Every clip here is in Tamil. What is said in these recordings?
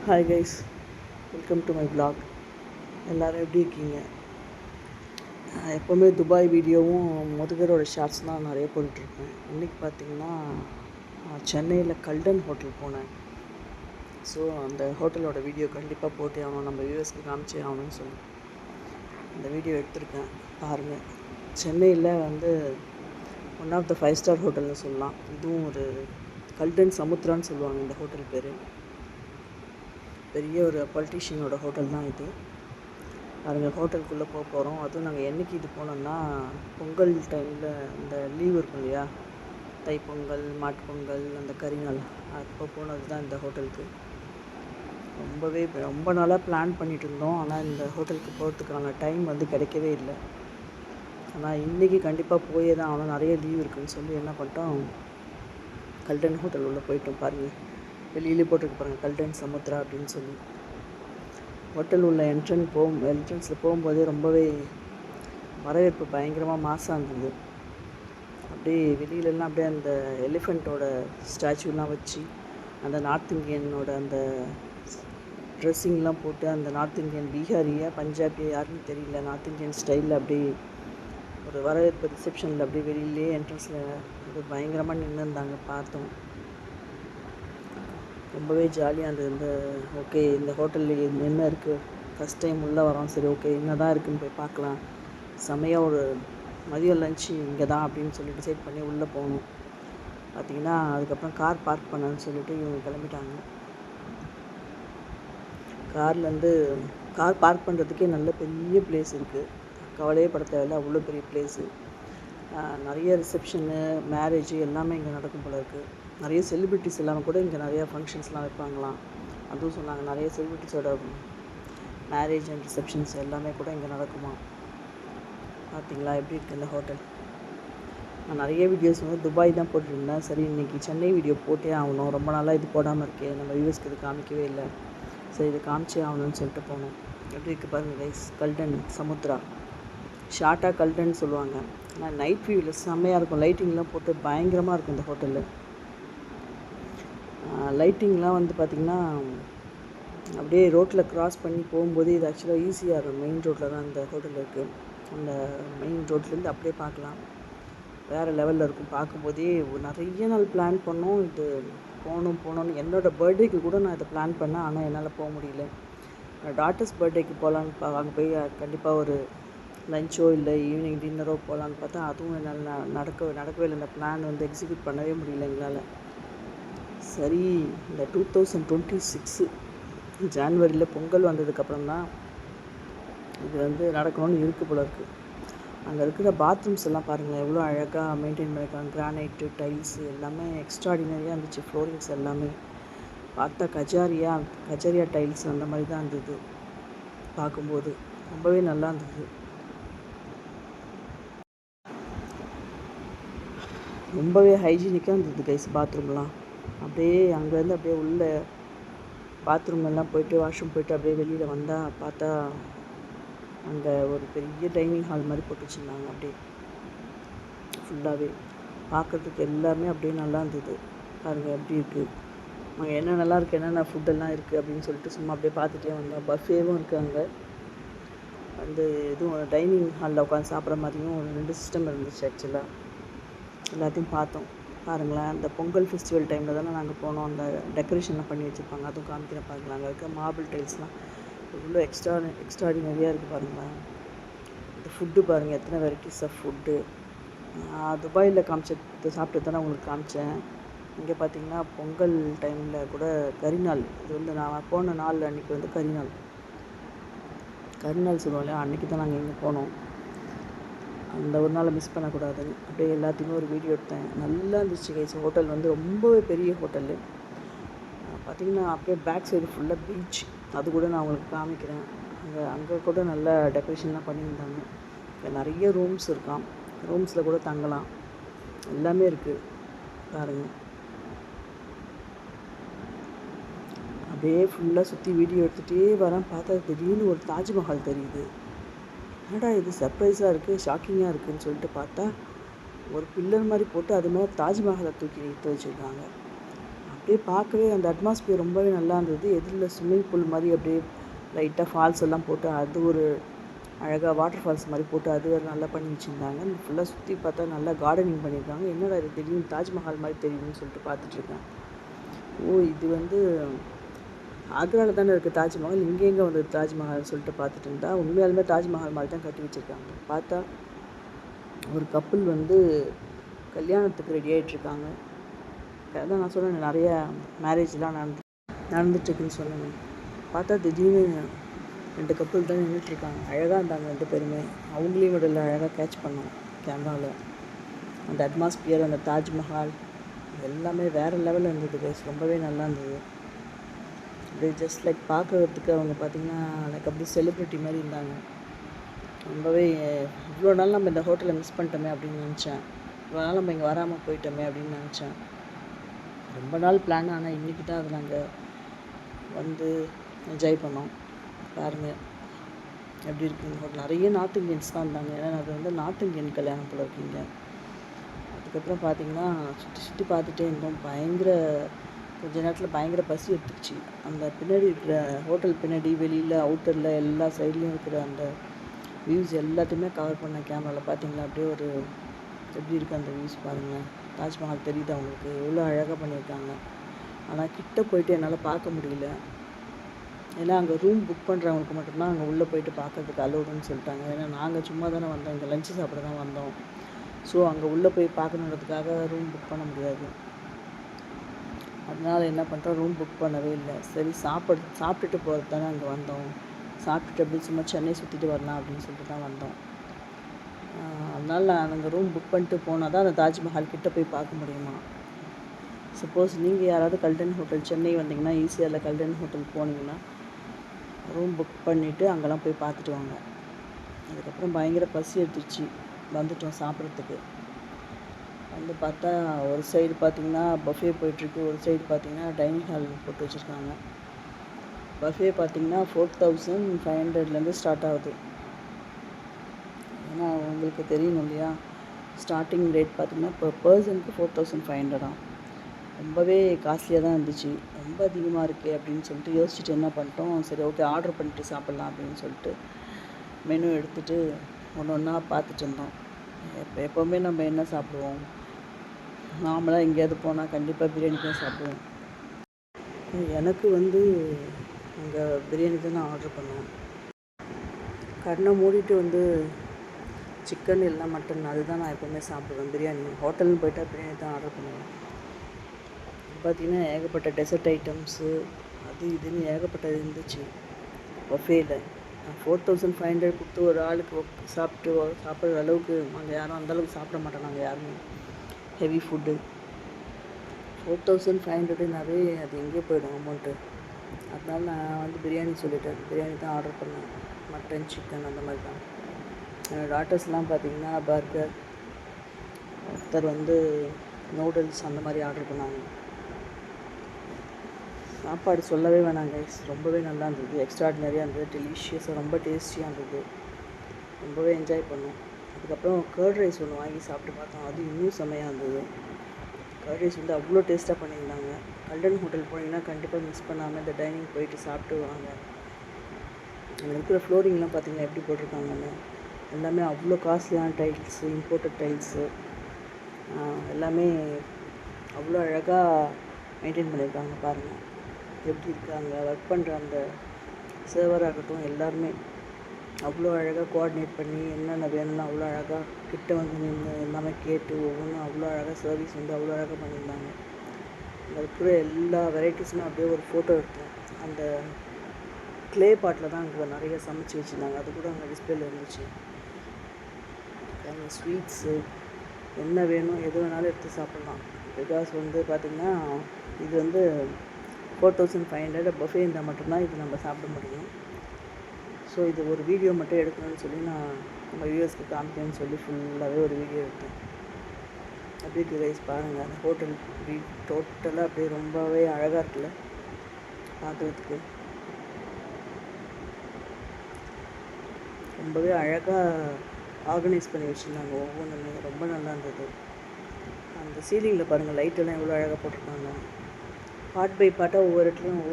Hi guys, welcome to my vlog. எல்லோரும் எப்படி இருக்கீங்க? எப்போவுமே துபாய் வீடியோவும் முதுகரோட ஷார்ட்ஸ் தான் நிறைய போட்டுட்ருப்பேன். இன்றைக்கி பார்த்திங்கன்னா சென்னையில் கல்டன் ஹோட்டல் போனேன். ஸோ அந்த ஹோட்டலோட வீடியோ கண்டிப்பாக போட்டே ஆகணும், நம்ம வியூவர்ஸ்க்கு காமிச்சே ஆகணும்னு சொல்லி அந்த வீடியோ எடுத்திருக்கேன். பாருங்கள், சென்னையில் ஒன் ஆஃப் த 5 ஸ்டார் ஹோட்டல்னு சொல்லலாம். இதுவும் ஒரு கல்டன் சமுத்ரான்னு சொல்லுவாங்க இந்த ஹோட்டல் பேர். பெரிய ஒரு பொலிட்டீஷியனோட ஹோட்டல் தான் இது. பாருங்கள், ஹோட்டலுக்குள்ளே போகிறோம். அதுவும் நாங்கள் என்றைக்கு இது போனோம்னா, பொங்கல் டைமில் இந்த லீவ் இருக்கும் இல்லையா, தைப்பொங்கல், மாட்டுப்பொங்கல், அந்த கரிநாள், அப்போ போனது தான் இந்த ஹோட்டலுக்கு. ரொம்ப நாளாக பிளான் பண்ணிகிட்டு இருந்தோம். ஆனால் இந்த ஹோட்டலுக்கு போகிறதுக்கான டைம் கிடைக்கவே இல்லை. ஆனால் இன்றைக்கி கண்டிப்பாக போயே தான் ஆனால் நிறைய லீவ் இருக்குதுன்னு சொல்லி என்ன பண்ணிட்டோம், கல்டன் ஹோட்டல் உள்ளே போயிட்டோம். பாருங்கள், வெளியிலே போட்டிருக்கு பாருங்கள், கல்டன் சமுத்ரா அப்படின்னு சொல்லி. ஹோட்டல் உள்ள என்ட்ரன்ஸில் போகும்போதே ரொம்பவே வரவேற்பு பயங்கரமாக மாசாக இருந்தது. அப்படியே வெளியிலலாம் அப்படியே அந்த எலிஃபெண்ட்டோட ஸ்டாச்சுலாம் வச்சு, அந்த நார்த் இந்தியனோட அந்த ட்ரெஸ்ஸிங்லாம் போட்டு, அந்த நார்த் இந்தியன் பீகாரியா பஞ்சாபியா யாருன்னு தெரியல, நார்த் இந்தியன் ஸ்டைலில் அப்படியே ஒரு வரவேற்பு ரிசப்ஷனில் அப்படியே வெளியிலே என்ட்ரன்ஸில் அது பயங்கரமாக நின்றுருந்தாங்க. பார்த்தோம், ரொம்பவே ஜாலியாக இருந்தது. ஓகே, இந்த ஹோட்டலில் என்ன இருக்குது, ஃபஸ்ட் டைம் உள்ளே வரோம், சரி ஓகே என்ன தான் இருக்குதுன்னு போய் பார்க்கலாம். செமையாக ஒரு மதியம் லஞ்சு இங்கே தான் அப்படின்னு சொல்லி டிசைட் பண்ணி உள்ளே போகணும். பார்த்திங்கன்னா அதுக்கப்புறம் கார் பார்க் பண்ணணும்னு சொல்லிட்டு இவங்க கிளம்பிட்டாங்க. கார் பார்க் பண்ணுறதுக்கே நல்ல பெரிய பிளேஸ் இருக்குது, கவலையே பட தேவையில்லை, அவ்வளோ பெரிய பிளேஸு. நிறைய ரிசப்ஷனு, மேரேஜு எல்லாமே இங்கே நடக்கும் போல இருக்குது. நிறைய செலிப்ரிட்டிஸ் எல்லாமே கூட இங்கே நிறையா ஃபங்க்ஷன்ஸ்லாம் வைப்பாங்களாம். அதுவும் சொன்னாங்க, நிறைய செலிப்ரிட்டிஸோட மேரேஜ் அண்ட் ரிசப்ஷன்ஸ் எல்லாமே கூட இங்கே நடக்குமா. பார்த்திங்களா எப்படி இருக்குது இந்த ஹோட்டல். நான் நிறைய வீடியோஸ் துபாய் தான் போட்டுருந்தேன். சரி, இன்றைக்கி சென்னை வீடியோ போட்டே ஆகணும், ரொம்ப நாளாக இது போடாமல் இருக்கேன், நம்ம வியூவர்ஸ்க்கு இது காமிக்கவே இல்லை, சரி இது காமிச்சே ஆகணும்னு சொல்லிட்டு போனோம். எப்படி இருக்குது பாருங்கள் கைஸ், கல்டன் சமுத்ரா, ஷார்ட்டாக கல்டன்னு சொல்லுவாங்க. ஆனால் நைட் வியூவில் செம்மையாக இருக்கும், லைட்டிங்லாம் போட்டு பயங்கரமாக இருக்கும் இந்த ஹோட்டலில். லைட்டிங்லாம் பார்த்திங்கன்னா அப்படியே ரோட்டில் க்ராஸ் பண்ணி போகும்போது இது ஆக்சுவலாக ஈஸியாக இருக்கும். மெயின் ரோட்டில் தான் இந்த ஹோட்டல் இருக்குது. அந்த மெயின் ரோட்லேருந்து அப்படியே பார்க்கலாம், வேறு லெவலில் இருக்கும். பார்க்கும்போதே நிறைய நாள் பிளான் பண்ணோம், இது போகணுன்னு. என்னோடய பர்த்டேக்கு கூட நான் இதை பிளான் பண்ணேன், ஆனால் என்னால் போக முடியல. டாட்டர்ஸ் பர்த்டேக்கு போகலான்னு அங்கே போய் கண்டிப்பாக ஒரு லஞ்சோ இல்லை ஈவினிங் டின்னரோ போகலான்னு பார்த்தா அதுவும் என்னால் நடக்கவே இல்லை. இந்த பிளான் எக்ஸிக்யூட் பண்ணவே முடியல எங்களால். சரி, இந்த 2026 ஜான்வரியில் பொங்கல் வந்ததுக்கப்புறம் தான் இது நடக்கணும்னு இருக்குது போல இருக்குது. அங்கே இருக்கிற பாத்ரூம்ஸ் எல்லாம் பாருங்கள், எவ்வளோ அழகாக மெயின்டைன் பண்ணியிருக்காங்க. கிரானைட்டு, டைல்ஸு எல்லாமே எக்ஸ்ட்ராடினரியாக இருந்துச்சு. ஃப்ளோரிங்ஸ் எல்லாமே பார்த்தா கஜாரியா டைல்ஸ் அந்த மாதிரி தான் இருந்தது. பார்க்கும்போது ரொம்பவே நல்லா இருந்தது. ரொம்பவே ஹைஜீனிக்காக இருந்தது கைஸ் பாத்ரூம்லாம். அப்படியே அங்கேருந்து அப்படியே உள்ள பாத்ரூம் எல்லாம் போயிட்டு வாஷ்ரூம் போயிட்டு அப்படியே வெளியில் வந்தால் பார்த்தா அங்கே ஒரு பெரிய டைனிங் ஹால் மாதிரி போட்டு வச்சுருந்தாங்க. அப்படியே ஃபுல்லாகவே பார்க்குறதுக்கு எல்லாமே அப்படியே நல்லா இருந்தது. பாருங்கள் எப்படி இருக்குது, அங்கே என்னென்னலாம் இருக்குது, என்னென்ன ஃபுட்டெல்லாம் இருக்குது அப்படின்னு சொல்லிட்டு சும்மா அப்படியே பார்த்துட்டே வந்தோம். பஃபேவும் இருக்குது அங்கே. எதுவும் டைனிங் ஹாலில் உட்காந்து சாப்பிட்ற மாதிரியும் 2 சிஸ்டம் இருந்துச்சு. ஆக்சுவலாக எல்லாத்தையும் பார்த்தோம். பாருங்களேன், அந்த பொங்கல் ஃபெஸ்டிவல் டைமில் தானே நாங்கள் போனோம். அந்த டெக்கரேஷன்லாம் பண்ணி வச்சுருப்பாங்க, அதுவும் காமிக்கிறேன் பாருங்களேன். அங்கே இருக்க மார்பிள் டைல்ஸ்லாம் இவ்வளோ எக்ஸ்ட்ராடினரியாக இருக்குது பாருங்களேன். இந்த ஃபுட்டு பாருங்கள், எத்தனை வெரைட்டிஸ் ஆஃப் ஃபுட்டு. துபாயில் சாப்பிட்டு தானே உங்களுக்கு காமிச்சேன். இங்கே பார்த்திங்கன்னா பொங்கல் டைமில் கூட கரிநாள், இது நான் போன நாள் அன்றைக்கி கரிநாள் சொல்லுவோம் இல்லையா, அன்றைக்கி தான் நாங்கள் இங்கே போனோம். அந்த ஒரு நாளை மிஸ் பண்ணக்கூடாதுன்னு அப்படியே எல்லாத்தையுமே ஒரு வீடியோ எடுத்தேன். நல்லா இருந்துச்சு கைஸ். ஹோட்டல் ரொம்பவே பெரிய ஹோட்டலு. பார்த்திங்கன்னா அப்படியே பேக் சைடு ஃபுல்லாக பீச், அது கூட நான் உங்களுக்கு காமிக்கிறேன். அங்கே கூட நல்லா டெக்கரேஷன்லாம் பண்ணியிருந்தாங்க. நிறைய ரூம்ஸ் இருக்காம், ரூம்ஸில் கூட தங்கலாம், எல்லாமே இருக்குது பாருங்கள். அப்படியே ஃபுல்லாக சுற்றி வீடியோ எடுத்துகிட்டே வரேன். பார்த்தா திடீர்னு ஒரு தாஜ்மஹால் தெரியுது. என்னடா இது சர்ப்ரைஸாக இருக்குது, ஷாக்கிங்காக இருக்குதுன்னு சொல்லிட்டு பார்த்தா ஒரு பில்லர் மாதிரி போட்டு அது மேலே தாஜ்மஹாலை தூக்கி நிறுத்த வச்சுருக்காங்க. அப்படியே பார்க்கவே அந்த அட்மாஸ்பியர் ரொம்பவே நல்லா இருந்தது. எதிரில் ஸ்விம்மிங் பூல் மாதிரி அப்படியே லைட்டாக ஃபால்ஸ் எல்லாம் போட்டு அது ஒரு அழகாக வாட்டர் ஃபால்ஸ் மாதிரி போட்டு அது ஒரு நல்லா பண்ணி வச்சுருந்தாங்க. ஃபுல்லாக சுற்றி பார்த்தா நல்லா கார்டனிங் பண்ணியிருக்காங்க. என்னடா இது திடீர்னு தாஜ்மஹால் மாதிரி தெரியுதுன்னு சொல்லிட்டு பார்த்துட்ருக்கேன். ஓ இது வந்து ஆக்ராவில் தானே இருக்குது தாஜ்மஹால், இங்கே எங்கே வந்து தாஜ்மஹால்னு சொல்லிட்டு பார்த்துட்டு இருந்தா உண்மையாலுமே தாஜ்மஹால் மாதிரி தான் கட்டி வச்சுருக்காங்க. பார்த்தா ஒரு கப்புள் வந்து கல்யாணத்துக்கு ரெடி ஆகிட்ருக்காங்க. அதான் நான் சொன்னேன் நிறைய மேரேஜ்லாம் நடந்துட்டுருக்குன்னு சொன்னேன். பார்த்தா திடீர்னு 2 கப்புள் தான் நின்றுட்டுருக்காங்க. அழகாக இருந்தாங்க 2 பேருமே. அவங்களையும் விடல அழகாக கேட்ச் பண்ணோம் கேமராவில். அந்த அட்மாஸ்பியர், அந்த தாஜ்மஹால் எல்லாமே வேறு லெவலில் இருந்தது கைஸ். ரொம்பவே நல்லா இருந்தது. அப்படியே ஜஸ்ட் லைக் பார்க்குறதுக்கு அவங்க பார்த்திங்கன்னா லைக் அப்படியே செலிப்ரிட்டி மாதிரி இருந்தாங்க. ரொம்பவே இவ்வளோ நாள் நம்ம இந்த ஹோட்டலை மிஸ் பண்ணிட்டோமே அப்படின்னு நினச்சேன். இவ்வளோ நாள் நம்ம இங்கே வராமல் போயிட்டோமே அப்படின்னு நினச்சேன். ரொம்ப நாள் பிளான், ஆனால் இன்றைக்கி தான் அது நாங்கள் வந்து என்ஜாய் பண்ணோம். பாருங்கள் எப்படி இருக்குங்க. நிறைய நார்த் இந்தியன்ஸ் தான் இருந்தாங்க. ஏன்னா அது வந்து நார்த் இந்தியன் கல்யாணம் போல் இருக்கீங்க. அதுக்கப்புறம் பார்த்திங்கன்னா சுற்றி பார்த்துட்டே இருந்தோம். கொஞ்ச நேரத்தில் பயங்கர பசி எடுத்துக்கிச்சு. அந்த பின்னாடி இருக்கிற ஹோட்டல் பின்னாடி வெளியில் அவுட்டரில் எல்லா சைட்லேயும் இருக்கிற அந்த வியூஸ் எல்லாத்தையுமே கவர் பண்ண கேமராவில் பார்த்தீங்களா. அப்படியே ஒரு எப்படி இருக்குது அந்த வியூஸ் பாருங்கள். தாஜ்மஹால் தெரியுது அவங்களுக்கு எவ்வளோ அழகாக பண்ணியிருக்காங்க. ஆனால் கிட்ட போயிட்டு என்னால் பார்க்க முடியல. ஏன்னா அங்கே ரூம் புக் பண்ணுறவங்களுக்கு மட்டும்தான் அங்கே உள்ளே போயிட்டு பார்க்கறதுக்கு அலோடுன்னு சொல்லிட்டாங்க. ஏன்னா நாங்கள் சும்மா தானே வந்தோம், இங்கே லஞ்சு சாப்பிட தான் வந்தோம். ஸோ அங்கே உள்ளே போய் பார்க்கணுன்றதுக்காக ரூம் புக் பண்ண முடியாது. அதனால் என்ன பண்ணுறோம், ரூம் புக் பண்ணவே இல்லை. சரி சாப்பிட்டுட்டு போகிறது தானே அங்கே வந்தோம், சாப்பிட்டுட்டு அப்படி சும்மா சென்னை சுற்றிட்டு வரலாம் அப்படின்னு சொல்லிட்டு தான் வந்தோம். அதனால் நாங்கள் ரூம் புக் பண்ணிட்டு போனால் தான் அந்த தாஜ்மஹால் கிட்டே போய் பார்க்க முடியுமா. சப்போஸ் நீங்கள் யாராவது கல்டன் ஹோட்டல் சென்னை வந்தீங்கன்னா, ஈஸியாக கல்டன் ஹோட்டல் போனீங்கன்னா ரூம் புக் பண்ணிவிட்டு அங்கெல்லாம் போய் பார்த்துட்டு வாங்க. அதுக்கப்புறம் பயங்கர பசி எடுத்துச்சு, வந்துட்டோம் சாப்பிட்றதுக்கு. வந்து பார்த்தா ஒரு சைடு பார்த்திங்கன்னா பஃபே போயிட்டுருக்கு, ஒரு சைடு பார்த்திங்கன்னா டைனிங் ஹால் போட்டு வச்சுருக்காங்க. பஃபே பார்த்திங்கன்னா 4500 ஸ்டார்ட் ஆகுது. ஏன்னா உங்களுக்கு தெரியணும் இல்லையா, ஸ்டார்டிங் ரேட் பார்த்திங்கன்னா இப்போ பர்சனுக்கு 4500. ரொம்பவே காஸ்ட்லியாக தான் இருந்துச்சு. ரொம்ப அதிகமாக இருக்கே அப்படின்னு சொல்லிட்டு யோசிச்சுட்டு என்ன பண்ணிட்டோம், சரி ஓகே ஆர்டர் பண்ணிட்டு சாப்பிட்லாம் அப்படின்னு சொல்லிட்டு மெனு எடுத்துகிட்டு ஒன்று ஒன்றா பார்த்துட்டு இருந்தோம். எப்போவுமே நம்ம என்ன சாப்பிடுவோம், நார்மலாக எங்கேயாவது போனால் கண்டிப்பாக பிரியாணி தான் சாப்பிடுவோம். எனக்கு வந்து அங்கே பிரியாணி தான் நான் ஆர்டர் பண்ணுவேன். கண்ணை மூடிட்டு வந்து சிக்கன் இல்லை மட்டன் அதுதான் நான் எப்போவுமே சாப்பிடுவேன். பிரியாணி ஹோட்டல்னு போயிட்டால் பிரியாணி தான் ஆர்டர் பண்ணுவேன். பார்த்திங்கன்னா ஏகப்பட்ட டெசர்ட் ஐட்டம்ஸு அது இதுன்னு ஏகப்பட்டது இருந்துச்சு பஃபேயில். 4500 கொடுத்து ஒரு ஆளுக்கு சாப்பிட்ற அளவுக்கு அங்கே யாரும் அந்தளவுக்கு சாப்பிட மாட்டோம் நாங்கள் யாருமே. ஹெவி ஃபுட்டு 4500னாவே அது எங்கேயோ போயிடும் அமௌண்ட்டு. அதனால நான் வந்து பிரியாணி சொல்லிட்டேன், பிரியாணி தான் ஆர்டர் பண்ணேன். மட்டன் சிக்கன் அந்த மாதிரி தான். என்னோடய டாட்டர்ஸ்லாம் பார்த்திங்கன்னா பர்கர், ஒருத்தர் வந்து நூடுல்ஸ் அந்த மாதிரி ஆர்டர் பண்ணாங்க. சாப்பாடு சொல்லவே வேணாங்க, ரொம்பவே நல்லா இருந்தது. எக்ஸ்ட்ராடினரியாக இருந்தது, டெலிஷியஸாக ரொம்ப டேஸ்டியாக இருந்தது. ரொம்பவே என்ஜாய் பண்ணோம். அதுக்கப்புறம் கர்ட் ரைஸ் ஒன்று வாங்கி சாப்பிட்டு பார்த்தோம், அது இன்னும் செம்மையாக இருந்தது. கர்ட் ரைஸ் வந்து அவ்வளோ டேஸ்ட்டாக பண்ணியிருந்தாங்க. கல்டன் ஹோட்டல் போனீங்கன்னா கண்டிப்பாக மிஸ் பண்ணாமல் இந்த டைனிங் போயிட்டு சாப்பிட்டு வாங்க. அங்கே இருக்கிற ஃப்ளோரிங்லாம் பார்த்திங்கன்னா எப்படி போட்டிருக்காங்கன்னு, எல்லாமே அவ்வளோ காஸ்ட்லியான டைல்ஸு, இம்போர்ட்டட் டைல்ஸு எல்லாமே அவ்வளோ அழகாக மெயின்டைன் பண்ணியிருக்காங்க. பாருங்கள் எப்படி இருக்காங்க, ஒர்க் பண்ணுற அந்த சர்வராக இருக்கட்டும் எல்லாருமே அவ்வளோ அழகாக கோஆர்டினேட் பண்ணி என்னென்ன வேணும்னு அவ்வளோ அழகாக கிட்ட வந்து நின்று எல்லாமே கேட்டு ஒவ்வொன்றும் அவ்வளோ அழகாக சர்வீஸ் வந்து அவ்வளோ அழகாக பண்ணியிருந்தாங்க. அங்கே இருக்கிற எல்லா வெரைட்டிஸுமே அப்படியே ஒரு ஃபோட்டோ எடுத்தோம். அந்த க்ளே பாட்டில் தான் அங்கே நிறைய சமைச்சு வச்சுருந்தாங்க, அது கூட அங்கே டிஸ்பிளேல இருந்துச்சு. அங்கே ஸ்வீட்ஸு என்ன வேணும் எது வேணாலும் எடுத்து சாப்பிட்லாம். பிகாஸ் வந்து பார்த்திங்கன்னா இது வந்து 4500 பஃபே இருந்தால் மட்டும்தான் இது நம்ம சாப்பிட முடியும். ஸோ இது ஒரு வீடியோ மட்டும் எடுக்கணும்னு சொல்லி நான் நம்ம வியூவர்ஸ்க்கு காமிக்கணும்னு சொல்லி ஃபுல்லாகவே ஒரு வீடியோ எடுத்தேன். அப்படி இருக்குது ரைஸ் பாருங்கள், அந்த ஹோட்டல் டோட்டலாக அப்படியே ரொம்பவே அழகாக இருக்குல்ல பார்க்குறதுக்கு. ரொம்பவே அழகாக ஆர்கனைஸ் பண்ணி வச்சுருந்தாங்க ஒவ்வொன்றுமே, ரொம்ப நல்லா இருந்தது. அந்த சீலிங்கில் பாருங்கள் லைட்டெல்லாம் எவ்வளோ அழகாக போட்டிருக்காங்க. பார்ட் பை பார்ட்டாக ஒவ்வொரு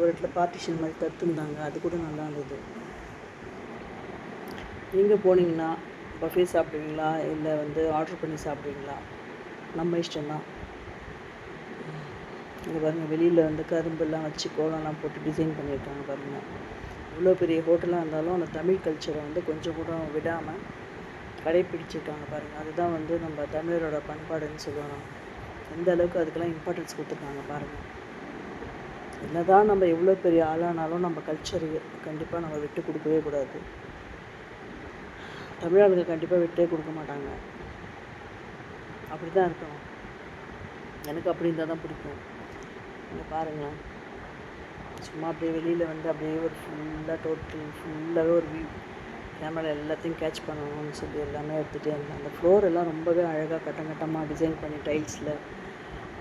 இடத்துல பார்ட்டிஷன் மாதிரி தத்துருந்தாங்க. அது கூட நல்லா இருந்தது. நீங்கள் போனீங்கன்னா பஃபே சாப்பிடுவீங்களா இல்லை வந்து ஆர்டர் பண்ணி சாப்பிடுவீங்களா? நம்ம இஷ்டம்தான். இங்கே பாருங்கள், வெளியில் வந்து கரும்பெல்லாம் வச்சு கோலம்லாம் போட்டு டிசைன் பண்ணியிருக்காங்க பாருங்கள். இவ்வளோ பெரிய ஹோட்டலாக இருந்தாலும் அந்த தமிழ் கல்ச்சரை வந்து கொஞ்சம் கூட விடாமல் கடைப்பிடிச்சிருக்காங்க பாருங்கள். அதுதான் வந்து நம்ம தமிழரோட பண்பாடுன்னு சொல்லணும். எந்த அளவுக்கு அதுக்கெல்லாம் இம்பார்ட்டன்ஸ் கொடுத்துருக்காங்க பாருங்கள். என்னதான் நம்ம எவ்வளோ பெரிய ஆளானாலும் நம்ம கல்ச்சரு கண்டிப்பாக நம்ம விட்டு கொடுக்கவே கூடாது. தமிழாளுங்க கண்டிப்பாக விட்டே கொடுக்க மாட்டாங்க. அப்படி தான் இருக்கணும். எனக்கு அப்படி இருந்தால் தான் பிடிக்கும். நீங்கள் பாருங்களேன், சும்மா அப்படியே வெளியில் வந்து அப்படியே ஒரு ஃபுல்லாகவே ஒரு வியூ கேமரா எல்லாத்தையும் கேட்ச் பண்ணணும்னு சொல்லி எல்லாமே எடுத்துகிட்டே இருந்தேன். அந்த ஃப்ளோர் எல்லாம் ரொம்பவே அழகாக கட்டமாக டிசைன் பண்ணி டைல்ஸில்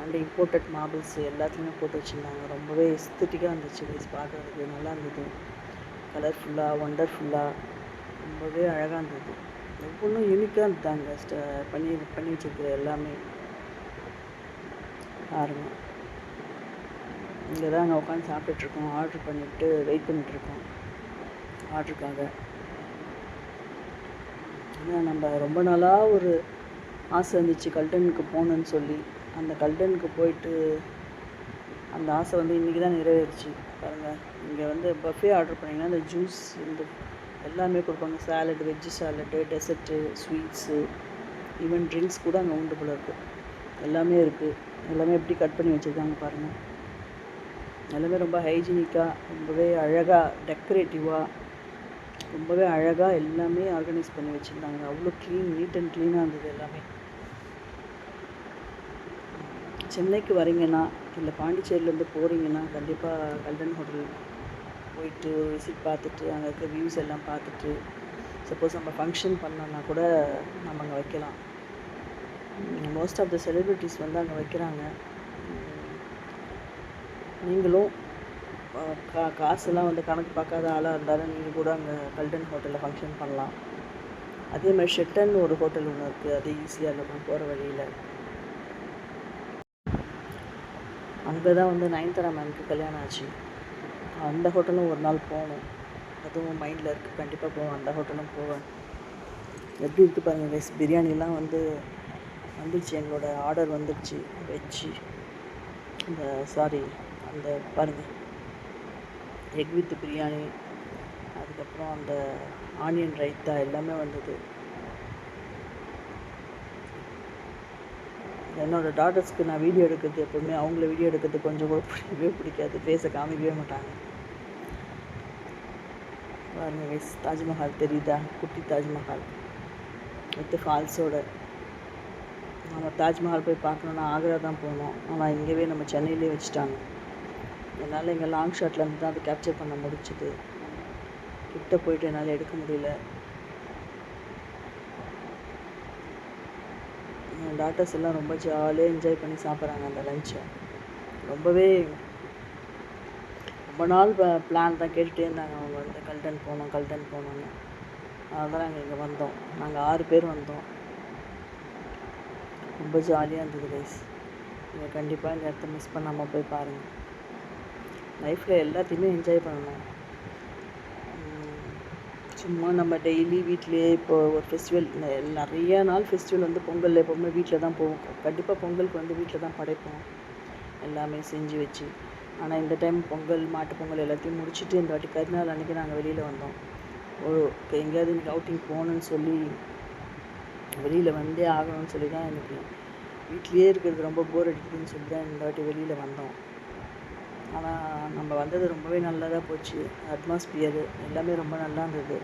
அண்ட் இம்போர்ட்டட் மார்பிள்ஸ் எல்லாத்தையுமே போட்டு வச்சுருந்தாங்க. ரொம்பவே எஸ்தட்டிக்காக இருந்துச்சு. பார்க்குறதுக்கு நல்லா இருந்தது. கலர்ஃபுல்லாக ஒண்டர்ஃபுல்லாக ரொம்பவே அழகாக இருந்தது. ஒவ்வொன்றும் யூனிக்காக இருந்தாங்க. பண்ணி வச்சுருக்கிற எல்லாமே பாருங்க. இங்கே தான் அங்கே உட்காந்து சாப்பிட்டுட்ருக்கோம். ஆர்டர் பண்ணிவிட்டு வெயிட் பண்ணிகிட்ருக்கோம் ஆர்டருக்காக. ஏன்னா நம்ம ரொம்ப நாளாக ஒரு ஆசை இருந்துச்சு கல்டனுக்கு போகணுன்னு சொல்லி. அந்த கல்டனுக்கு போயிட்டு அந்த ஆசை வந்து இன்றைக்கி தான் நிறைவேறிச்சு பாருங்கள். இங்கே வந்து பஃபே ஆர்டர் பண்ணிங்கன்னா அந்த ஜூஸ் இந்த எல்லாமே கொடுப்பாங்க. Salad, veg salad, dessert, sweets, even drinks கூட அங்கே உண்டு போல இருக்குது. எல்லாமே இருக்குது. எல்லாமே எப்படி கட் பண்ணி வச்சுருக்காங்க பாருங்கள். எல்லாமே ரொம்ப ஹைஜீனிக்காக, ரொம்பவே அழகாக, டெக்கரேட்டிவாக, ரொம்பவே அழகாக எல்லாமே ஆர்கனைஸ் பண்ணி வச்சுருந்தாங்க. அவ்வளோ நீட் அண்ட் க்ளீனாக இருந்தது எல்லாமே. சென்னைக்கு வரீங்கன்னா இல்லை பாண்டிச்சேரியிலேருந்து போகிறீங்கன்னா கண்டிப்பாக கல்டன் ஹோட்டல் போயிட்டு ஒரு விசிட் பார்த்துட்டு அங்கே இருக்க வியூஸ் எல்லாம் பார்த்துட்டு, சப்போஸ் நம்ம ஃபங்க்ஷன் பண்ணோன்னா கூட நம்ம அங்கே வைக்கலாம். மோஸ்ட் ஆஃப் த செலிப்ரிட்டிஸ் வந்து அங்கே வைக்கிறாங்க. நீங்களும் காசெல்லாம் வந்து கணக்கு பார்க்காத ஆளாக இருந்தாலும் நீங்கள் கூட அங்கே கல்டன் ஹோட்டலில் ஃபங்க்ஷன் பண்ணலாம். அதே மாதிரி ஷெட்டன் ஒரு ஹோட்டல் ஒன்று இருக்குது. அது ஈஸியாக இருக்கும் போகிற வழியில். அங்கே தான் வந்து நயன்தாரா மேம்க்கு கல்யாணம் ஆச்சு. அந்த ஹோட்டலும் ஒரு நாள் போகணும். அதுவும் மைண்டில் இருக்குது. கண்டிப்பாக போவேன், அந்த ஹோட்டலும் போவேன். எப்படி இருக்குது பாருங்கள் கைஸ். பிரியாணிலாம் வந்துடுச்சு. எங்களோட ஆர்டர் வந்துடுச்சு. வெஜ்ஜு அந்த பாருங்கள் எக் வித் பிரியாணி, அதுக்கப்புறம் அந்த ஆனியன் ரைத்தா எல்லாமே வந்தது. என்னோடய டாட்டர்ஸ்க்கு நான் வீடியோ எடுக்கிறது எப்போவுமே அவங்கள வீடியோ எடுக்கிறது கொஞ்சம் கூட பிடிக்காது. ஃபேஸை காமிக்கவே மாட்டாங்க. பாருங்க கைஸ், தாஜ்மஹால் தெரியுதா? குட்டி தாஜ்மஹால் வித் ஃபால்ஸோட. நம்ம தாஜ்மஹால் போய் பார்க்கணுன்னா ஆக்ரா தான் போகணும். ஆனால் இங்கேவே நம்ம சென்னையிலே வச்சுட்டாங்க. என்னால் இங்கே லாங் ஷாட்லேருந்து தான் அதை கேப்சர் பண்ண முடிச்சுது. கிட்ட போயிட்டு என்னால் எடுக்க முடியல. என் டாட்டர்ஸ் எல்லாம் ரொம்ப ஜாலியாக என்ஜாய் பண்ணி சாப்பிட்றாங்க அந்த லஞ்சை. ரொம்ப நாள் பிளான் தான் கேட்டுகிட்டே இருந்தாங்க. அவங்க வந்து கல்டன் போகணுன்னு. அதனால் நாங்கள் இங்கே வந்தோம். நாங்கள் 6 பேர் வந்தோம். ரொம்ப ஜாலியாக இருந்தது கைஸ். நீங்கள் கண்டிப்பாக இந்த இடத்த மிஸ் பண்ணாமல் போய் பாருங்கள். லைஃப்பில் எல்லாத்தையுமே என்ஜாய் பண்ணணும். சும்மா நம்ம டெய்லி வீட்டிலே இப்போ ஒரு ஃபெஸ்டிவல், நிறைய நாள் ஃபெஸ்டிவல் வந்து பொங்கல் எப்போவுமே வீட்டில் தான் போவோம். கண்டிப்பாக பொங்கலுக்கு வந்து வீட்டில் தான் படைப்போம் எல்லாமே செஞ்சு வச்சு. ஆனால் இந்த டைம் பொங்கல், மாட்டு பொங்கல் எல்லாத்தையும் முடிச்சுட்டு இந்த வாட்டி கரிநாள் அன்றைக்கி நாங்கள் வெளியில் வந்தோம். எங்கேயாவது இன்றைக்கி அவுட்டிங் போகணுன்னு சொல்லி வெளியில் வந்தே ஆகணும்னு சொல்லி தான் எனக்கு வீட்லேயே இருக்கிறது ரொம்ப போர் அடிக்குதுன்னு சொல்லி தான் இந்த வாட்டி வெளியில் வந்தோம். ஆனால் நம்ம வந்தது ரொம்பவே நல்லதாக போச்சு. அட்மாஸ்பியரு எல்லாமே ரொம்ப நல்லா இருந்தது.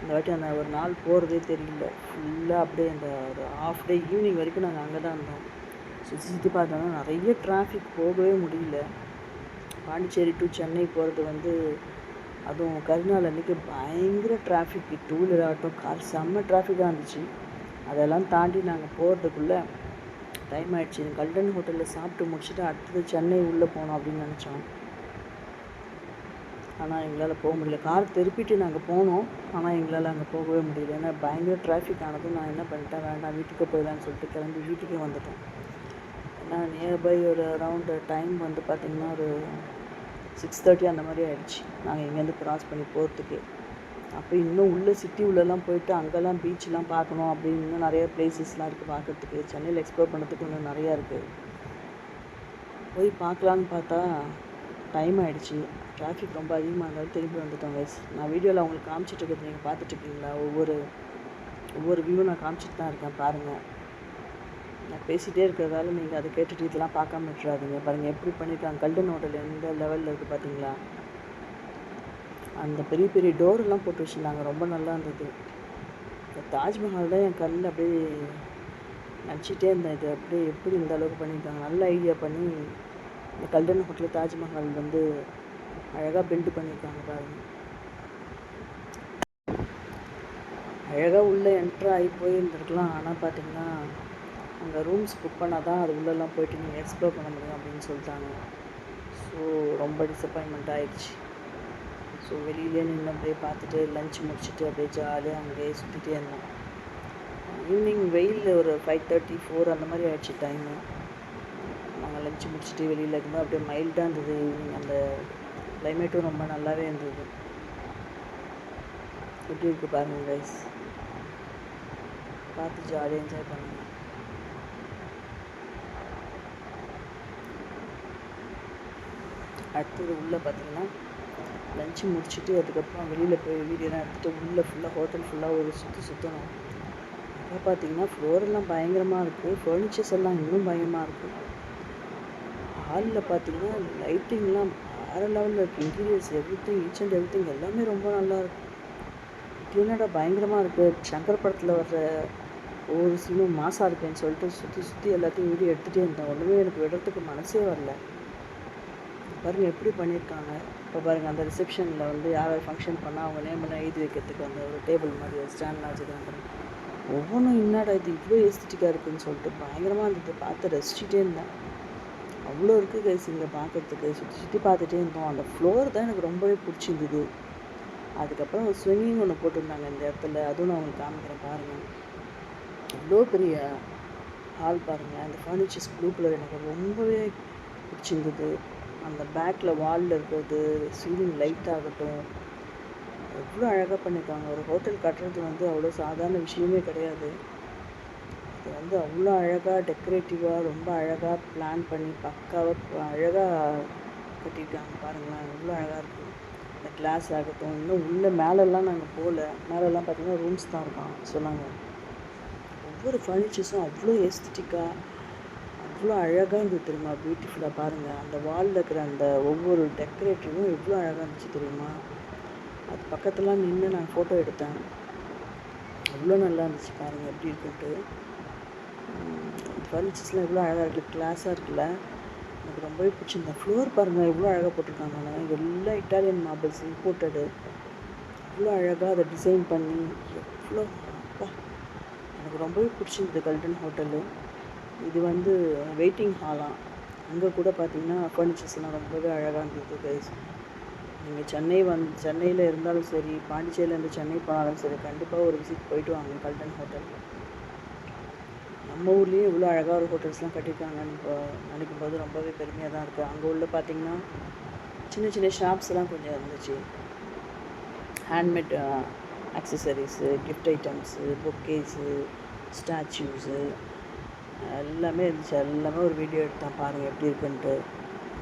இந்த வாட்டி அந்த ஒரு நாள் போகிறதே தெரியல. ஃபுல்லாக அப்படியே அந்த ஒரு ஹாஃப் டே ஈவினிங் வரைக்கும் நாங்கள் அங்கே தான் இருந்தோம். சுற்றி பார்த்தோன்னா நிறைய டிராஃபிக், போகவே முடியல. பாண்டிச்சேரி டு சென்னை போகிறது வந்து அதுவும் கரிநாள் அன்றைக்கி பயங்கர டிராஃபிக். 2 வீலர் ஆகட்டும், கார் செம்ம டிராஃபிக்காக இருந்துச்சு. அதெல்லாம் தாண்டி நாங்கள் போகிறதுக்குள்ளே டைம் ஆகிடுச்சு. கல்டன் ஹோட்டலில் சாப்பிட்டு முடிச்சுட்டு அடுத்தது சென்னை உள்ளே போனோம் அப்படின்னு நினச்சோம். ஆனால் எங்களால் போக முடியல. கார் திருப்பிட்டு நாங்கள் போனோம். ஆனால் எங்களால் அங்கே போகவே முடியல. ஏன்னா பயங்கர டிராஃபிக் ஆனதும் நான் என்ன பண்ணிட்டேன், வேண்டாம் வீட்டுக்கு போயிடலான்னு சொல்லிட்டு கிளம்பி வீட்டுக்கே வந்துட்டோம். நியர்பை ஒரு அரவுண்டு டைம் வந்து பார்த்திங்கன்னா ஒரு 6:30 அந்த மாதிரி ஆகிடுச்சு நாங்கள் இங்கேருந்து க்ராஸ் பண்ணி போகிறதுக்கு. அப்போ இன்னும் உள்ளே சிட்டி உள்ளெல்லாம் போயிட்டு அங்கெல்லாம் பீச்செலாம் பார்க்கணும் அப்படின்னு இன்னும் நிறைய பிளேசஸ்லாம் இருக்குது பார்க்குறதுக்கு. சென்னையில் எக்ஸ்ப்ளோர் பண்ணுறதுக்கு இன்னும் நிறையா இருக்குது. போய் பார்க்கலான்னு பார்த்தா டைம் ஆகிடுச்சு. டிராஃபிக் ரொம்ப அதிகமாக இருந்தாலும் திரும்பி வந்துட்டோம் கைஸ். நான் வீடியோவில் உங்களுக்கு காமிச்சிட்டு இருக்கிறது நீங்கள் பார்த்துட்ருக்கீங்களா? ஒவ்வொரு வியூவும் நான் காமிச்சிட்டு தான் இருக்கேன் பாருங்கள். நான் பேசிகிட்டே இருக்கிறதால நீங்கள் அதை கேட்டுட்டு இதெல்லாம் பார்க்காம விட்டுறாதீங்க. பாருங்கள் எப்படி பண்ணியிருக்காங்க. கல்டன் ஹோட்டல் எந்த லெவலில் இருக்குது பார்த்தீங்களா? அந்த பெரிய பெரிய டோரெல்லாம் போட்டு வச்சுருந்தாங்க, ரொம்ப நல்லா இருந்தது. இந்த தாஜ்மஹால் தான் என் கண்ணில் அப்படியே நினச்சிட்டே இருந்தேன். இது அப்படியே எப்படி இந்த அளவுக்கு பண்ணியிருக்காங்க. நல்ல ஐடியா பண்ணி இந்த கல்டன் ஹோட்டலில் தாஜ்மஹால் வந்து அழகாக பில்டு பண்ணியிருக்காங்க பாருங்கள். அழகாக உள்ளே என்ட்ரு ஆகி போயிருந்துருக்கலாம். ஆனால் பார்த்தீங்கன்னா அங்கே ரூம்ஸ் புக் பண்ணால் தான் அது உள்ளெல்லாம் போய்ட்டு நீங்கள் எக்ஸ்ப்ளோர் பண்ண முடியும் அப்படின்னு சொல்லிட்டாங்க. ஸோ ரொம்ப டிசப்பாயின்மெண்ட் ஆகிடுச்சு. ஸோ வெளியிலே நின்று அப்படியே பார்த்துட்டு லஞ்ச் முடிச்சுட்டு அப்படியே ஜாலியாக அங்கேயே சுற்றிட்டே இருந்தோம். ஈவினிங் வெயில் ஒரு 5:30 4 அந்த மாதிரி ஆகிடுச்சு டைமு. நாங்கள் லஞ்ச் முடிச்சுட்டு வெளியில் இருக்கும்போது அப்படியே மைல்டாக இருந்தது. ஈவினிங் அந்த கிளைமேட்டும் ரொம்ப நல்லாவே இருந்தது. எப்படி இருக்குது பாருங்கள் கைஸ், பார்த்து ஜாலியாக என்ஜாய் பண்ணுங்கள். அடுத்தது உள்ளே பார்த்தீங்கன்னா லஞ்சு முடிச்சுட்டு அதுக்கப்புறம் வெளியில் போய் வீடியோலாம் எடுத்துகிட்டு உள்ளே ஃபுல்லாக ஹோட்டல் ஃபுல்லாக ஒரு சுற்றணும். அப்போ பார்த்தீங்கன்னா ஃப்ளோரெல்லாம் பயங்கரமாக இருக்குது. ஃபர்னிச்சர்ஸ் எல்லாம் இன்னும் பயங்கரமாக இருக்குது. ஹாலில் பார்த்தீங்கன்னா லைட்டிங்லாம் வேறு லெவலில் இருக்குது. இன்டீரியர்ஸ் ஈச் அண்ட் எவ்ரிதிங் எல்லாமே ரொம்ப நல்லாயிருக்கு. என்னடா பயங்கரமாக இருக்குது. சங்கர் படத்தில் வர்ற ஒவ்வொரு சீனும் மாசாக இருக்குன்னு சொல்லிட்டு சுற்றி எல்லாத்தையும் வீடியோ எடுத்துகிட்டே இருந்தேன். ஒன்றுமே எனக்கு விடுறதுக்கு மனசே வரல. பாருங்கள் எப்படி பண்ணியிருக்காங்க. இப்போ பாருங்கள் அந்த ரிசப்ஷனில் வந்து யாராவது ஃபங்க்ஷன் பண்ணால் அவங்க நேமெல்லாம் எழுதி வைக்கிறதுக்கு அந்த ஒரு டேபிள் மாதிரி ஒரு ஸ்டாண்ட்லாம் வச்சுருக்காங்க. ஒவ்வொன்றும் என்னடா இது இவ்வளோ எஸ்தட்டிக்காக இருக்குதுன்னு சொல்லிட்டு பயங்கரமாக இருந்தது. பார்த்து ரசிச்சுட்டே இருந்தேன். அவ்வளோ இருக்குது கைஸ் இங்கே பார்க்குறதுக்கு. சுற்றி பார்த்துட்டே இருந்தோம். அந்த ஃப்ளோர் தான் எனக்கு ரொம்பவே பிடிச்சிருந்தது. அதுக்கப்புறம் ஒரு ஸ்விம்மிங் ஒன்று போட்டிருந்தாங்க இந்த இடத்துல, அதுவும் நான் உங்களுக்கு காமிக்கிறேன் பாருங்கள். இவ்வளோ பெரிய ஹால் பாருங்கள். அந்த ஃபர்னிச்சர்ஸ் ப்ளூ கலர் எனக்கு ரொம்பவே பிடிச்சிருந்தது. அந்த பேக்கில் வாலில் இருக்கிறது, சீலிங் லைட் ஆகட்டும், எவ்வளோ அழகாக பண்ணியிருக்காங்க. ஒரு ஹோட்டல் கட்டுறது வந்து அவ்வளோ சாதாரண விஷயமே கிடையாது. அது வந்து அவ்வளோ அழகாக டெக்கரேட்டிவாக ரொம்ப அழகாக பிளான் பண்ணி பக்காவாக அழகாக கட்டியிருக்காங்க பாருங்களேன். எவ்வளோ அழகாக இருக்குது. இந்த கிளாஸ் ஆகட்டும், இன்னும் உள்ளே மேலெல்லாம் நாங்கள் போகல. மேலெல்லாம் பார்த்திங்கன்னா ரூம்ஸ் தான் இருக்கான் சொன்னாங்க. ஒவ்வொரு ஃபர்னிச்சர்ஸும் அவ்வளோ எஸ்தட்டிக்காக அவ்வளோ அழகாக இருந்தது தெரியுமா. பியூட்டிஃபுல்லாக பாருங்கள். அந்த வாலில் இருக்கிற அந்த ஒவ்வொரு டெக்கரேட்டரும் எவ்வளோ அழகாக இருந்துச்சு தெரியுமா. அது பக்கத்துலாம் நின்று நான் ஃபோட்டோ எடுத்தேன். அவ்வளோ நல்லா இருந்துச்சு பாருங்கள் எப்படி இருக்குன்ட்டு. ஃபர்னிச்சர்ஸ்லாம் எவ்வளோ அழகாக இருக்குது, கிளாஸாக இருக்குல்ல. எனக்கு ரொம்பவே பிடிச்சிருந்தேன். ஃப்ளோர் பாருங்கள் எவ்வளோ அழகாக போட்டிருக்காங்க. எல்லாம் இட்டாலியன் மார்பிள்ஸ் இம்போர்ட்டடு. அவ்வளோ அழகாக அதை டிசைன் பண்ணி எவ்வளோ எனக்கு ரொம்பவே பிடிச்சிருந்தது கல்டன் ஹோட்டலு. இது வந்து வெயிட்டிங் ஹாலாம். அங்கே கூட பார்த்திங்கன்னா ஃபர்னிச்சர்ஸ்லாம் ரொம்பவே அழகாக இருந்தது கைஸ். நீங்கள் சென்னையில் இருந்தாலும் சரி, பாண்டிச்சேரியிலேருந்து சென்னை போனாலும் சரி, கண்டிப்பாக ஒரு விசிட் போயிட்டு வாங்க கல்டன் ஹோட்டல். நம்ம ஊர்லேயே இவ்வளோ அழகாக ஒரு ஹோட்டல்ஸ்லாம் கட்டியிருக்காங்கன்னு இப்போ நினைக்கும் போது ரொம்பவே பெருமையாக தான் இருக்குது. அங்கே உள்ள பார்த்திங்கன்னா சின்ன சின்ன ஷாப்ஸ்லாம் கொஞ்சம் இருந்துச்சு. Handmade accessories, gift items, bouquets, statues எல்லாமே இருந்துச்சு. எல்லாமே ஒரு வீடியோ எடுத்தேன் பாருங்கள் எப்படி இருக்குன்ட்டு.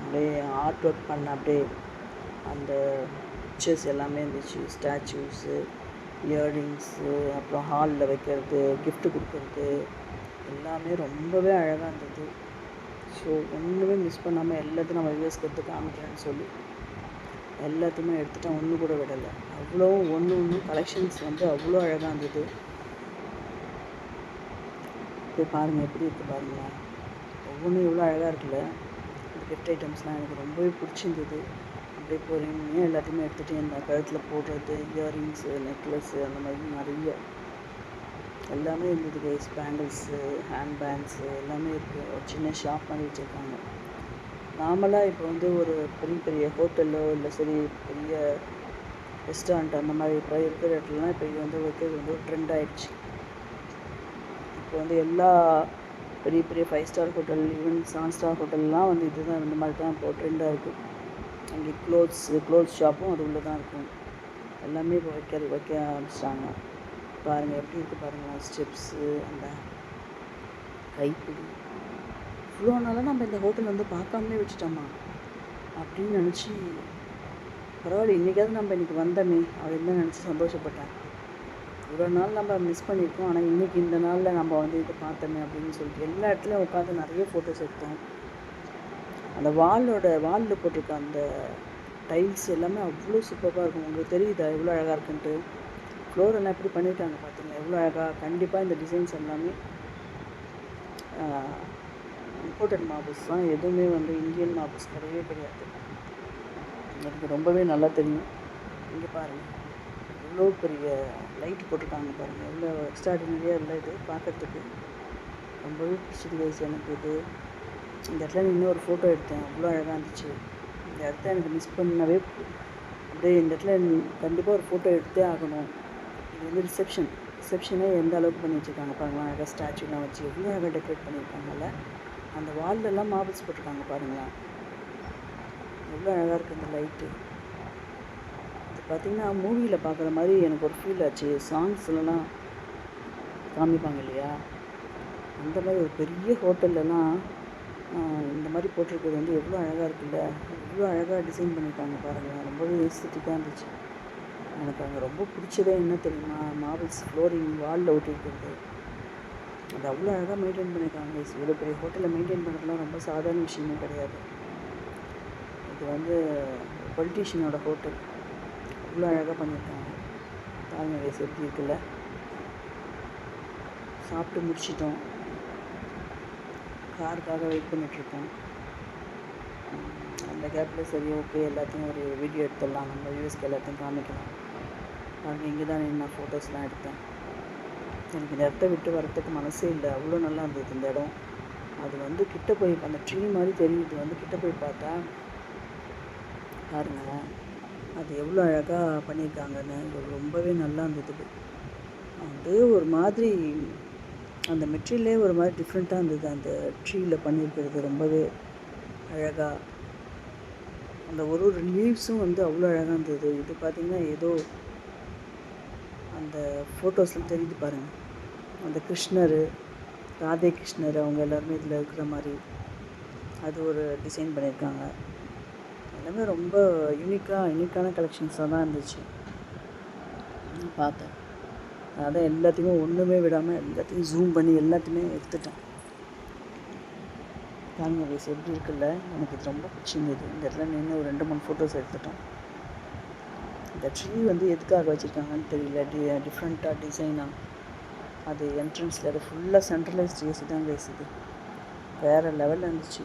அப்படியே ஆர்ட் ஒர்க் பண்ண அப்படியே அந்த பிக்சர்ஸ் எல்லாமே இருந்துச்சு. ஸ்டாச்சூஸு, இயர்ரிங்ஸு, அப்புறம் ஹாலில் வைக்கிறது, கிஃப்ட்டு கொடுக்குறது எல்லாமே ரொம்பவே அழகாக இருந்தது. ஸோ ஒன்றுமே மிஸ் பண்ணாமல் எல்லாத்தையும் நம்ம வியூவர்ஸ்க்கு எடுத்து காமிக்கிறேன்னு சொல்லி எல்லாத்தையுமே எடுத்துகிட்டேன். ஒன்று கூட விடலை. அவ்வளோ ஒன்று கலெக்ஷன்ஸ் வந்து அவ்வளோ அழகாக இருந்தது. போய் பாருங்கள் எப்படி இருக்குது பாருங்கள். ஒவ்வொன்றும் எவ்வளோ அழகாக இருக்குல்ல. இந்த கிஃப்ட் ஐட்டம்ஸ்லாம் எனக்கு ரொம்பவே பிடிச்சிருந்தது. அப்படியே பொறுமையாக எல்லாத்தையுமே எடுத்துகிட்டே இருந்தேன். கழுத்தில் போடுறது, இயரிங்ஸு, நெக்லஸ்ஸு அந்த மாதிரி நிறைய எல்லாமே இருந்தது கைஸ். பேங்கிள்ஸு, ஹேண்ட் பேக்ஸு எல்லாமே இருக்குது. ஒரு சின்ன ஷாப் மாதிரி வச்சுருக்காங்க. நார்மலாக இப்போ வந்து ஒரு பெரிய ஹோட்டலோ இல்லை சரி பெரிய ரெஸ்டாரண்ட் அந்த மாதிரி இப்போ இருக்கிற இடத்துலலாம் இப்போ இது வந்து வைக்கிறது வந்து ஒரு ட்ரெண்ட் ஆகிடுச்சு. இப்போ வந்து எல்லா பெரிய பெரிய 5 ஸ்டார் ஹோட்டல், ஈவன் 7 ஸ்டார் ஹோட்டல்லாம் வந்து இதுதான் இந்த மாதிரி தான் இப்போ ட்ரெண்டாக இருக்குது. அங்கே க்ளோத்ஸ் ஷாப்பும் அது உள்ளே தான் இருக்கும். எல்லாமே இப்போ வைக்க ஆரம்பிச்சிட்டாங்க. பாருங்கள் எப்படி இருக்குது பாருங்கள், ஸ்டெப்ஸு, அந்த கைப்பிடி. இவ்வளோ நாளாக நம்ம இந்த ஹோட்டல் வந்து பார்க்காமலே விட்டுட்டோமா அப்படின்னு நினச்சி, பரவாயில்ல இன்றைக்காவது நம்ம இன்றைக்கி வந்தோமே அப்படின்னு தான் நினச்சி சந்தோஷப்பட்டேன். இவ்வளோ நாள் நம்ம மிஸ் பண்ணியிருக்கோம், ஆனால் இன்றைக்கி இந்த நாளில் நம்ம வந்து இதை பார்த்தோமே அப்படின்னு சொல்லிட்டு எல்லா இடத்துலையும் உட்காந்து நிறைய ஃபோட்டோஸ் எடுத்தோம். அந்த வாலில் போட்டிருக்க அந்த டைல்ஸ் எல்லாமே அவ்வளோ சூப்பராக இருக்கும். உங்களுக்கு தெரியுதா எவ்வளோ அழகாக இருக்குன்ட்டு? ஃப்ளோர் எல்லாம் எப்படி பண்ணியிருக்காங்க பார்த்தீங்களா, எவ்வளோ அழகாக. கண்டிப்பாக இந்த டிசைன்ஸ் எல்லாமே இம்போர்ட்டட் மார்பிள்ஸ் தான், எதுவுமே வந்து இந்தியன் மார்பிள்ஸ் கிடையவே கிடையாது. எனக்கு ரொம்பவே நல்லா தெரியும். இங்கே பாருங்கள் எவ்வளோ பெரிய லைட் போட்டிருக்காங்க பாருங்கள், எவ்வளோ எக்ஸ்ட்ராடினரியாக இல்லை இது பார்க்குறதுக்கு. ரொம்பவே பிடிச்சது வயசு எனக்கு இது. இந்த இடத்துல இன்னும் ஒரு ஃபோட்டோ எடுத்தேன், அவ்வளோ அழகாக இருந்துச்சு. இந்த இடத்த எனக்கு மிஸ் பண்ணவே அப்படியே இந்த இடத்துல கண்டிப்பாக ஒரு ஃபோட்டோ எடுத்தே ஆகணும். இது வந்து ரிசப்ஷனே எந்த அளவுக்கு பண்ணி வச்சுருக்காங்க பாருங்களா, அழகாக ஸ்டாச்சுலாம் வச்சு எவ்வளோ அழகாக டெக்கரேட் பண்ணியிருக்காங்கல்ல. அந்த வால்லெல்லாம் மார்பிள்ஸ் போட்டிருக்காங்க பாருங்களா, எவ்வளோ அழகாக இருக்குது இந்த லைட்டு. இது பார்த்திங்கன்னா மூவியில் பார்க்குற மாதிரி எனக்கு ஒரு ஃபீல் ஆச்சு. சாங்ஸ்லாம் காமிப்பாங்க இல்லையா, அந்த மாதிரி ஒரு பெரிய ஹோட்டல்லலாம் இந்த மாதிரி போட்டிருக்கிறது வந்து எவ்வளோ அழகாக இருக்குல்ல, எவ்வளோ அழகாக டிசைன் பண்ணியிருக்காங்க பாருங்கள். ரொம்பவே எஸ்தட்டிக்காக இருந்துச்சு. எனக்கு அங்கே ரொம்ப பிடிச்சதே என்ன தெரியுமா, மார்பிள்ஸ் ஃப்ளோரிங் வாலில் ஒட்டியிருக்கிறது. அது அவ்வளோ அழகாக மெயின்டைன் பண்ணியிருக்காங்க. இவ்வளோ பெரிய ஹோட்டலில் மெயின்டைன் பண்ணுறதுலாம் ரொம்ப சாதாரண விஷயமே கிடையாது. இது வந்து பொலிட்டீஷியனோட ஹோட்டல், அவ்வளோ அழகாக பண்ணியிருக்காங்க. பாருங்கள் வயசு எப்படி இருக்குல்ல. சாப்பிட்டு முடிச்சிட்டோம், காருக்காக வெயிட் பண்ணிகிட்ருக்கோம். அந்த கேப்பில் சரி ஓகே எல்லாத்தையும் ஒரு வீடியோ எடுத்துடலாம், நம்ம வியூஸ்க்கு எல்லாத்தையும் காமிக்கலாம். பாருங்கள் இங்கே தான் நான் ஃபோட்டோஸ்லாம் எடுத்தேன். எனக்கு இந்த இடத்த விட்டு வரத்துக்கு மனசே இல்லை, அவ்வளோ நல்லா இருந்தது இந்த இடம். அது வந்து கிட்ட போய் அந்த ட்ரீ மாதிரி தெரியுது, வந்து கிட்ட போய் பார்த்தா பாருங்கள் அது எவ்வளோ அழகாக பண்ணியிருக்காங்கன்னு. ரொம்பவே நல்லா இருந்தது. அது ஒரு மாதிரி அந்த மெட்டீரியலே ஒரு மாதிரி டிஃப்ரெண்ட்டாக இருந்தது. அந்த ட்ரீயில் பண்ணியிருக்கிறது ரொம்பவே அழகாக. அந்த ஒரு லீவ்ஸும் வந்து அவ்வளோ அழகாக இருந்தது. இது பார்த்திங்கன்னா ஏதோ அந்த ஃபோட்டோஸில் தெரியுது பாருங்கள், அந்த கிருஷ்ணர், ராதே கிருஷ்ணர் அவங்க எல்லாருமே இதில் இருக்கிற மாதிரி அது ஒரு டிசைன் பண்ணியிருக்காங்க. எல்லாமே ரொம்ப யூனிக்கான கலெக்ஷன்ஸாக தான் இருந்துச்சு. பார்த்தேன், அதான் எல்லாத்தையுமே ஒன்றுமே விடாமல் எல்லாத்தையும் ஜூம் பண்ணி எல்லாத்தையுமே எடுத்துட்டேன். பாருங்க வயசு எப்படி இருக்குல்ல, எனக்கு இது ரொம்ப பிடிச்சிருந்தது. இந்த இடத்துல நின்று ஒரு 2-3 ஃபோட்டோஸ் எடுத்துட்டோம். இந்த ட்ரீ வந்து எதுக்காக வச்சுருக்காங்கன்னு தெரியல, டிஃப்ரெண்ட்டாக டிசைனாக. அது என்ட்ரன்ஸில் அது ஃபுல்லாக சென்ட்ரலைஸ்ட் ஏசி தான் பேசுது, வேறு லெவலில் இருந்துச்சு.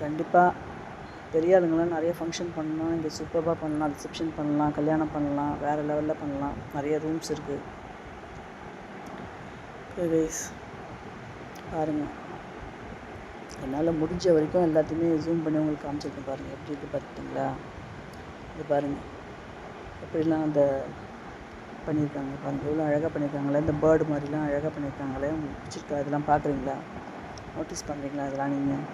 கண்டிப்பாக பெரிய ஆளுங்களாம் நிறைய ஃபங்க்ஷன் பண்ணலாம், இங்கே சூப்பராக பண்ணலாம், ரிசப்ஷன் பண்ணலாம், கல்யாணம் பண்ணலாம், வேறு லெவலில் பண்ணலாம். நிறைய ரூம்ஸ் இருக்குது. கைஸ் பாருங்கள், என்னால் முடிஞ்ச வரைக்கும் எல்லாத்தையுமே ஜூம் பண்ணி உங்களுக்கு காமிச்சிருக்கேன். பாருங்கள் எப்படி இருக்குது பார்த்தீங்களா, இது பாருங்கள் எப்படிலாம் அந்த பண்ணியிருக்காங்க பாருங்கள், எவ்வளோ அழகாக பண்ணியிருக்காங்களே. இந்த பேர்டு மாதிரிலாம் அழகாக பண்ணியிருக்காங்களே, உங்களுக்கு பிடிச்சிருக்கா? இதெல்லாம் பார்க்குறீங்களா, நோட்டீஸ் பண்ணுறீங்களா இதெல்லாம் நீங்கள்?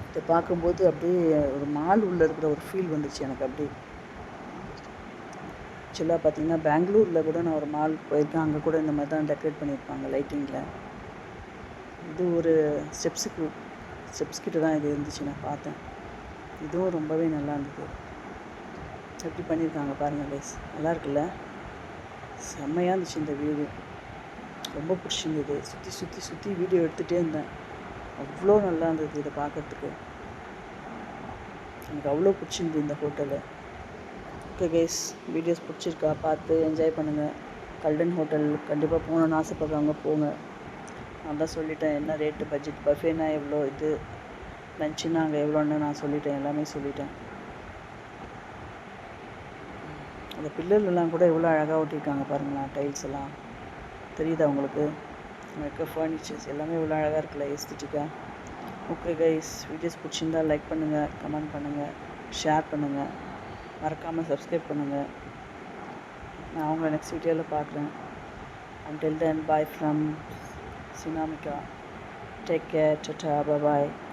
இதை பார்க்கும்போது அப்படியே ஒரு மால் உள்ளே இருக்கிற ஒரு ஃபீல் வந்துச்சு எனக்கு. அப்படியே ஆக்சுவலாக பார்த்தீங்கன்னா பெங்களூரில் கூட நான் ஒரு மால் போயிருக்கேன், அங்கே கூட இந்த மாதிரி தான் டெக்கரேட் பண்ணியிருப்பாங்க லைட்டிங்கில். இது ஒரு ஸ்டெப்ஸ் கிட்ட தான் இது இருந்துச்சு, நான் பார்த்தேன். இதுவும் ரொம்பவே நல்லா இருந்தது. எப்படி பண்ணியிருக்காங்க பாருங்கள் கைஸ், நல்லா இருக்குல்ல, செம்மையாக இருந்துச்சு இந்த வியூ. ரொம்ப பிடிச்சிருந்தது. சுற்றி வீடியோ எடுத்துகிட்டே இருந்தேன், அவ்வளோ நல்லா இருந்தது இதை பார்க்குறதுக்கு. எனக்கு அவ்வளோ பிடிச்சிருந்தது இந்த ஹோட்டலு. ஓகே கைஸ், வீடியோஸ் பிடிச்சிருக்கா பார்த்து என்ஜாய் பண்ணுங்கள். கல்டன் ஹோட்டல் கண்டிப்பாக போகணுன்னு ஆசைப்படுறவங்க போங்க. நான் தான் சொல்லிட்டேன் என்ன ரேட்டு, பட்ஜெட், பஃபேனா எவ்வளோ, இது லஞ்சுன்னா அங்கே எவ்வளோன்னு நான் சொல்லிட்டேன், எல்லாமே சொல்லிட்டேன். அந்த பில்லர்லாம் கூட எவ்வளோ அழகாக ஓட்டியிருக்காங்க பாருங்களா, டைல்ஸ் எல்லாம் தெரியுதா உங்களுக்கு? இருக்க ஃபர்னிச்சர்ஸ் எல்லாமே இவ்வளோ அழகாக இருக்குல்ல, எஸ்தட்டிக்காக. ஓகே கைஸ், வீடியோஸ் பிடிச்சிருந்தா லைக் பண்ணுங்கள், கமெண்ட் பண்ணுங்கள், ஷேர் பண்ணுங்கள், மறக்காமல் சப்ஸ்கிரைப் பண்ணுங்கள். நான் அவங்கள நெக்ஸ்ட் வீடியோவில் பார்க்குறேன். Until then, bye from Sinamika. Take care. Tata. Bye bye.